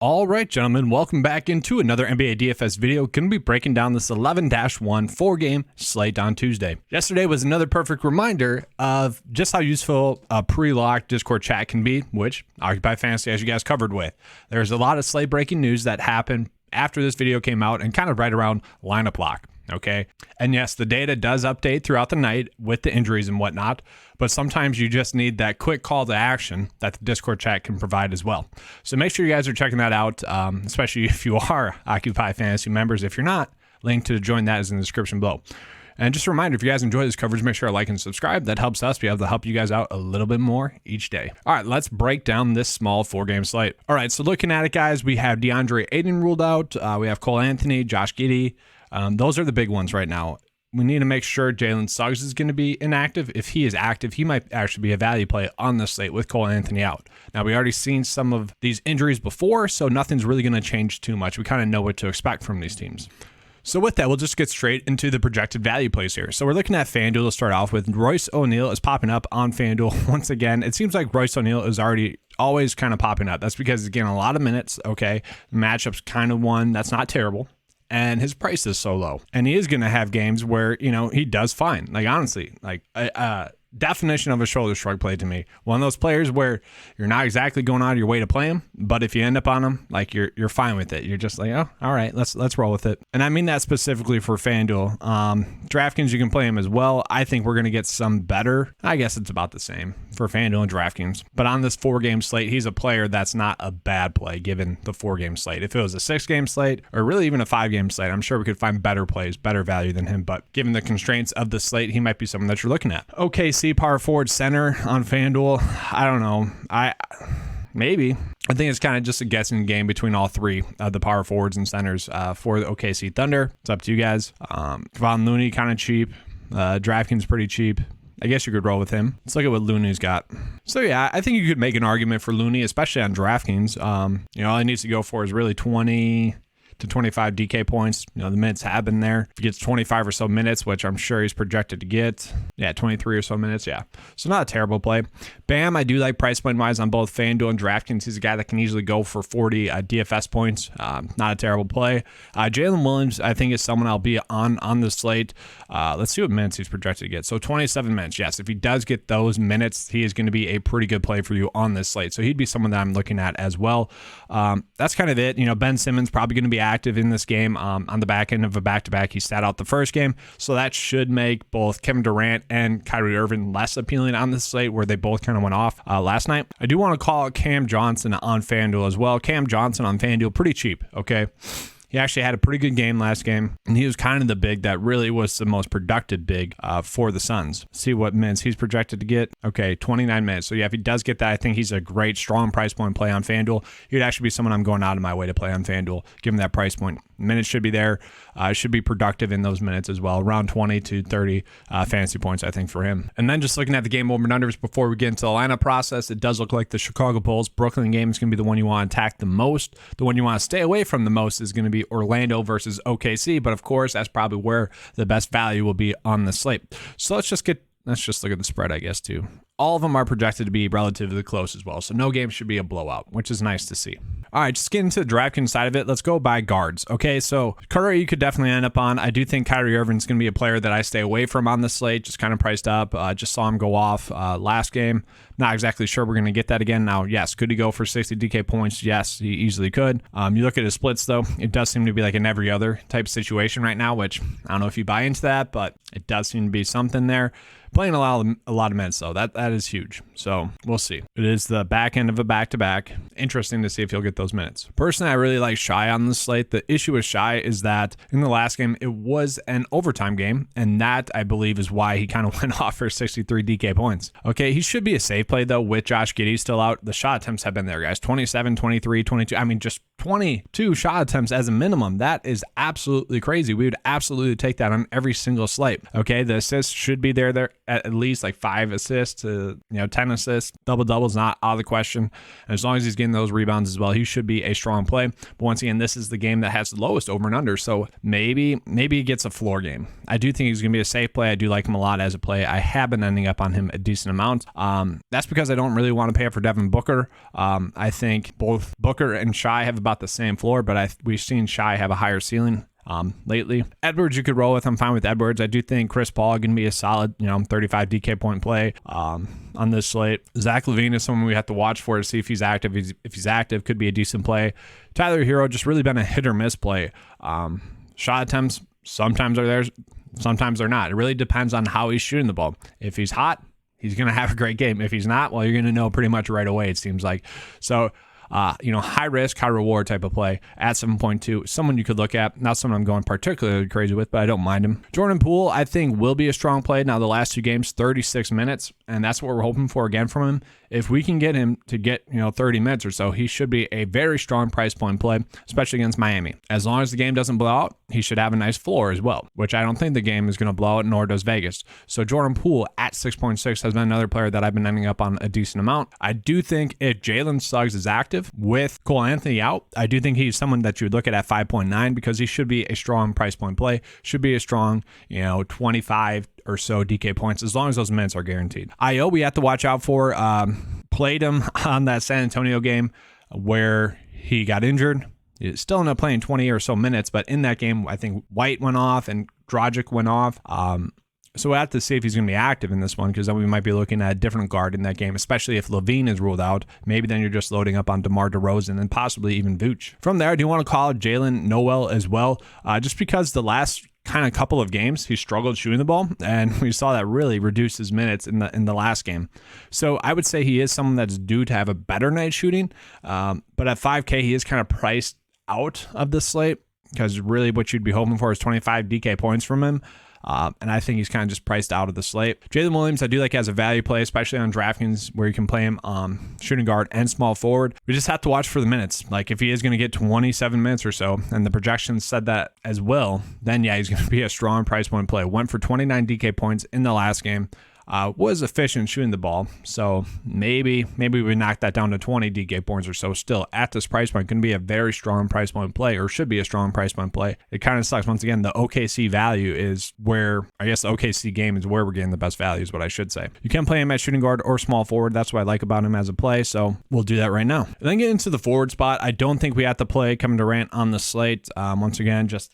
All right, gentlemen, welcome back into another NBA DFS video. Going to be breaking down this 11-1 four-game slate on Tuesday. Yesterday was another perfect reminder of just how useful a pre-locked Discord chat can be, which Occupy Fantasy has you guys covered with. There's a lot of slate breaking news that happened after this video came out and kind of right around lineup lock. Okay. And yes, the data does update throughout the night with the injuries and whatnot, but sometimes you just need that quick call to action that the Discord chat can provide as well. So make sure you guys are checking that out, especially if you are Occupy Fantasy members. If you're not, link to join that is in the description below. And just a reminder, if you guys enjoy this coverage, make sure to like and subscribe. That helps us be able to help you guys out a little bit more each day. All right, let's break down this small four-game slate. All right, so looking at it, guys, we have DeAndre Ayton ruled out. We have Cole Anthony, Josh Giddey. Those are the big ones right now. We need to make sure Jalen Suggs is going to be inactive. If he is active, he might actually be a value play on the slate with Cole Anthony out. Now, we already seen some of these injuries before, so nothing's really going to change too much. We kind of know what to expect from these teams. So with that, we'll just get straight into the projected value plays here. So we're looking at FanDuel to start off with. Royce O'Neal is popping up on FanDuel once again. It seems like Royce O'Neal is always kind of popping up. That's because he's getting a lot of minutes. Okay, the matchup's kind of one that's not terrible. And his price is so low. And he is going to have games where, he does fine. Like, honestly, definition of a shoulder shrug play to me. One of those players where you're not exactly going out of your way to play him, but if you end up on him, like you're fine with it. You're just like, oh, all right, let's roll with it. And I mean that specifically for FanDuel. DraftKings, you can play him as well. I think we're going to get some better. I guess it's about the same for FanDuel and DraftKings. But on this four-game slate, he's a player that's not a bad play given the four-game slate. If it was a six-game slate or really even a five-game slate, I'm sure we could find better plays, better value than him. But given the constraints of the slate, he might be someone that you're looking at. Okay, power forward center on FanDuel. I don't know. Maybe. I think it's kind of just a guessing game between all three of the power forwards and centers for the OKC Thunder. It's up to you guys. Kevon Looney, kind of cheap. DraftKings pretty cheap. I guess you could roll with him. Let's look at what Looney's got. So yeah, I think you could make an argument for Looney, especially on DraftKings. All he needs to go for is really 20 to 25 DK points. The minutes have been there. If he gets 25 or so minutes, which I'm sure he's projected to get, 23 or so minutes, so not a terrible play. Bam, I do like price point wise on both FanDuel and DraftKings. He's a guy that can easily go for 40 DFS points. Not a terrible play. Jalen Williams, I think, is someone I'll be on the slate. Let's see what minutes he's projected to get. So 27 minutes. Yes, if he does get those minutes, he is going to be a pretty good play for you on this slate. So he'd be someone that I'm looking at as well. That's kind of it. Ben Simmons probably going to be active in this game on the back end of a back-to-back. He sat out the first game, so that should make both Kevin Durant and Kyrie Irving less appealing on this slate where they both kind of went off last night. I do want to call out Cam Johnson on FanDuel as well. Cam Johnson on FanDuel, pretty cheap, okay? He actually had a pretty good game last game, and he was kind of the big that really was the most productive big for the Suns. See what minutes he's projected to get. Okay, 29 minutes. So yeah, if he does get that, I think he's a great, strong price point play on FanDuel. He'd actually be someone I'm going out of my way to play on FanDuel, given that price point. Minutes should be there. Should be productive in those minutes as well. Around 20 to 30 fantasy points, I think, for him. And then just looking at the game over and unders before we get into the lineup process, it does look like the Chicago Bulls Brooklyn game is going to be the one you want to attack the most. The one you want to stay away from the most is going to be Orlando versus OKC. But of course, that's probably where the best value will be on the slate. So let's just look at the spread, I guess, too. All of them are projected to be relatively close as well. So no game should be a blowout, which is nice to see. All right, just getting to the DraftKings side of it, let's go by guards. Okay, so Curry you could definitely end up on. I do think Kyrie Irving's going to be a player that I stay away from on the slate, just kind of priced up. Just saw him go off last game. Not exactly sure we're going to get that again. Now, yes, could he go for 60 DK points? Yes, he easily could. You look at his splits, though, it does seem to be like an every other type situation right now, which I don't know if you buy into that, but it does seem to be something there. Playing a lot of minutes, though. That is huge. So we'll see. It is the back end of a back-to-back. Interesting to see if he'll get those minutes. Personally, I really like Shai on the slate. The issue with Shai is that in the last game, it was an overtime game, and that, I believe, is why he kind of went off for 63 DK points. Okay, he should be a safe play, though, with Josh Giddey still out. The shot attempts have been there, guys. 27, 23, 22. I mean, just 22 shot attempts as a minimum. That is absolutely crazy. We would absolutely take that on every single slate. Okay, the assists should be there at least like 5 assists to 10 assists. Double is not out of the question. And as long as he's getting those rebounds as well, he should be a strong play. But once again, this is the game that has the lowest over and under. So maybe he gets a floor game. I do think he's going to be a safe play. I do like him a lot as a play. I have been ending up on him a decent amount. That's because I don't really want to pay up for Devin Booker. I think both Booker and Shai have about the same floor, but we've seen Shai have a higher ceiling lately. Edwards, you could roll with. I'm fine with Edwards. I do think Chris Paul going to be a solid 35 DK point play on this slate. Zach LaVine is someone we have to watch for to see if he's active. If he's active, could be a decent play. Tyler Hero, just really been a hit or miss play. Shot attempts sometimes are there, sometimes they're not. It really depends on how he's shooting the ball. If he's hot, he's going to have a great game. If he's not, well, you're going to know pretty much right away, it seems like. So high risk, high reward type of play at 7.2. Someone you could look at. Not someone I'm going particularly crazy with, but I don't mind him. Jordan Poole, I think, will be a strong play. Now, the last 2 games, 36 minutes, and that's what we're hoping for again from him. If we can get him to get 30 minutes or so, he should be a very strong price point play, especially against Miami. As long as the game doesn't blow out, he should have a nice floor as well, which I don't think the game is going to blow out, nor does Vegas. So Jordan Poole at 6.6 has been another player that I've been ending up on a decent amount. I do think if Jalen Suggs is active with Cole Anthony out, I do think he's someone that you would look at 5.9 because he should be a strong price point play, should be a strong 25 or so DK points as long as those minutes are guaranteed. IO we have to watch out for. Played him on that San Antonio game where he got injured. He still ended up playing 20 or so minutes, but in that game, I think White went off and Dragic went off. So we'll have to see if he's going to be active in this one because then we might be looking at a different guard in that game, especially if LaVine is ruled out. Maybe then you're just loading up on DeMar DeRozan and possibly even Vooch. From there, I do want to call out Jalen Noel as well, just because the last kind of couple of games he struggled shooting the ball, and we saw that really reduce his minutes in the last game. So I would say he is someone that's due to have a better night shooting, but at 5K he is kind of priced out of the slate because really what you'd be hoping for is 25 DK points from him. And I think he's kind of just priced out of the slate. Jalen Williams, I do like as a value play, especially on DraftKings where you can play him shooting guard and small forward. We just have to watch for the minutes. Like if he is going to get 27 minutes or so, and the projections said that as well, then yeah, he's going to be a strong price point play. Went for 29 DK points in the last game. Was efficient shooting the ball. So maybe we knock that down to 20 DK points or so. Still at this price point can be a very strong price point play, or should be a strong price point play. It kind of sucks. Once again, the OKC value is where, I guess the OKC game is where we're getting the best value is what I should say. You can play him at shooting guard or small forward. That's what I like about him as a play. So we'll do that right now. And then get into the forward spot. I don't think we have to play Kevin Durant on the slate. Once again, just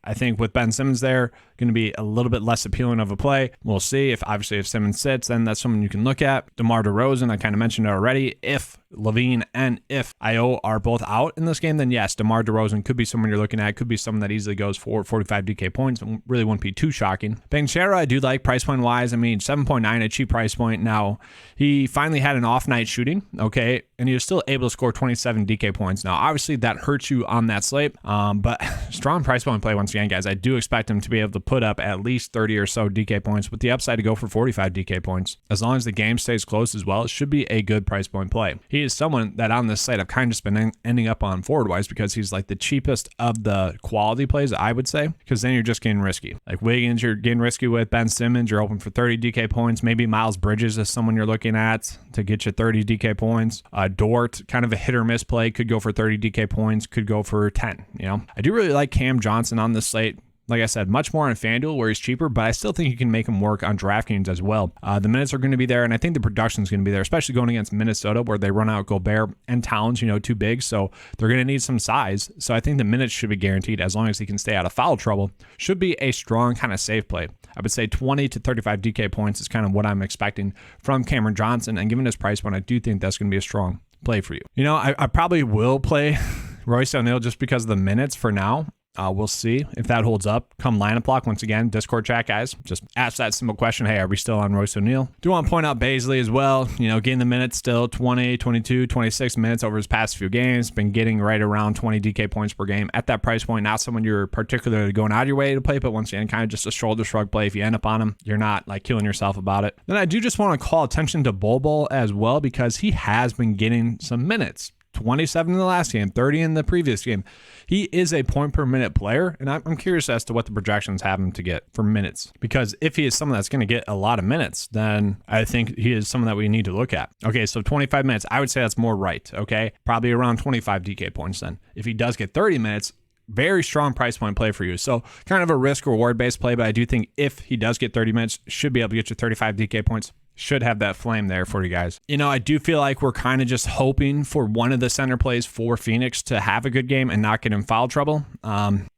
I think with Ben Simmons there, going to be a little bit less appealing of a play. We'll see. If Simmons sits, then that's someone you can look at. DeMar DeRozan, I kind of mentioned it already. If LaVine and if IO are both out in this game, then yes, DeMar DeRozan could be someone you're looking at. Could be someone that easily goes for 45 DK points. It really wouldn't be too shocking. Banchero, I do like price point wise. I mean, 7.9, a cheap price point. Now, he finally had an off night shooting, okay, and he was still able to score 27 DK points. Now, obviously, that hurts you on that slate, but strong price point play once again, guys. I do expect him to be able to put up at least 30 or so DK points with the upside to go for 45 DK points. As long as the game stays close as well, it should be a good price point play. He is someone that on this site I've kind of just been ending up on forward-wise because he's like the cheapest of the quality plays, I would say, because then you're just getting risky. Like Wiggins, you're getting risky with. Ben Simmons, you're open for 30 DK points. Maybe Miles Bridges is someone you're looking at to get you 30 DK points. Dort, kind of a hit or miss play, could go for 30 DK points, could go for 10. I do really like Cam Johnson on this slate. Like I said, much more on FanDuel where he's cheaper, but I still think you can make him work on DraftKings as well. The minutes are going to be there, and I think the production is going to be there, especially going against Minnesota where they run out Gobert and Towns, too big, so they're going to need some size. So I think the minutes should be guaranteed as long as he can stay out of foul trouble. Should be a strong kind of safe play. I would say 20 to 35 DK points is kind of what I'm expecting from Cameron Johnson, and given his price point, I do think that's going to be a strong play for you. I probably will play Royce O'Neal just because of the minutes for now. We'll see if that holds up. Come lineup block, once again, Discord chat, guys. Just ask that simple question. Hey, are we still on Royce O'Neal? Do want to point out Baisley as well. Getting the minutes still 20, 22, 26 minutes over his past few games. Been getting right around 20 DK points per game at that price point. Not someone you're particularly going out of your way to play, but once again, kind of just a shoulder shrug play. If you end up on him, you're not like killing yourself about it. Then I do just want to call attention to Bol Bol as well because he has been getting some minutes. 27 in the last game, 30 in the previous game. He is a point per minute player, and I'm curious as to what the projections have him to get for minutes. Because if he is someone that's going to get a lot of minutes, then I think he is someone that we need to look at. Okay, so 25 minutes, I would say that's more right, okay? Probably around 25 DK points then. If he does get 30 minutes, very strong price point play for you. So kind of a risk reward based play, but I do think if he does get 30 minutes, should be able to get you 35 DK points. Should have that flame there for you guys. You know, I do feel like we're kind of just hoping for one of the center plays for Phoenix to have a good game and not get in foul trouble.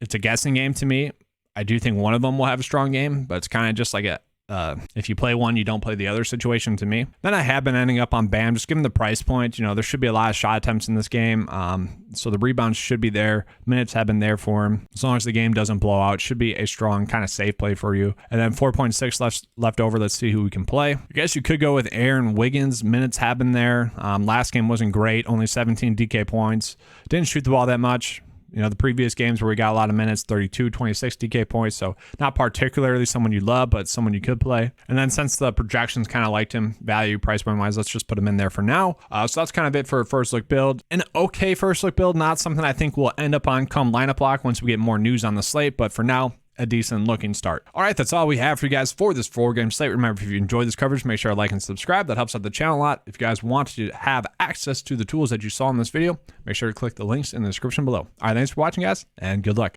It's a guessing game to me. I do think one of them will have a strong game, but it's kind of just like a if you play one, you don't play the other situation to me. Then I have been ending up on Bam, just given the price point. You know, there should be a lot of shot attempts in this game. So the rebounds should be there. Minutes have been there for him. As long as the game doesn't blow out, should be a strong kind of safe play for you. And then 4.6 left over. Let's see who we can play. I guess you could go with Aaron Wiggins. Minutes have been there. Last game wasn't great. Only 17 DK points. Didn't shoot the ball that much. You know, the previous games where we got a lot of minutes, 32, 26 DK points. So not particularly someone you love, but someone you could play. And then since the projections kind of liked him, value, price point wise, let's just put him in there for now. So that's kind of it for a first look build. An okay first look build, not something I think we'll end up on come lineup lock once we get more news on the slate. But for now, a decent looking start. All right, that's all we have for you guys for this 4-game slate. Remember, if you enjoyed this coverage, make sure to like and subscribe. That helps out the channel a lot. If you guys want to have access to the tools that you saw in this video, make sure to click the links in the description below. All right, thanks for watching, guys, and good luck.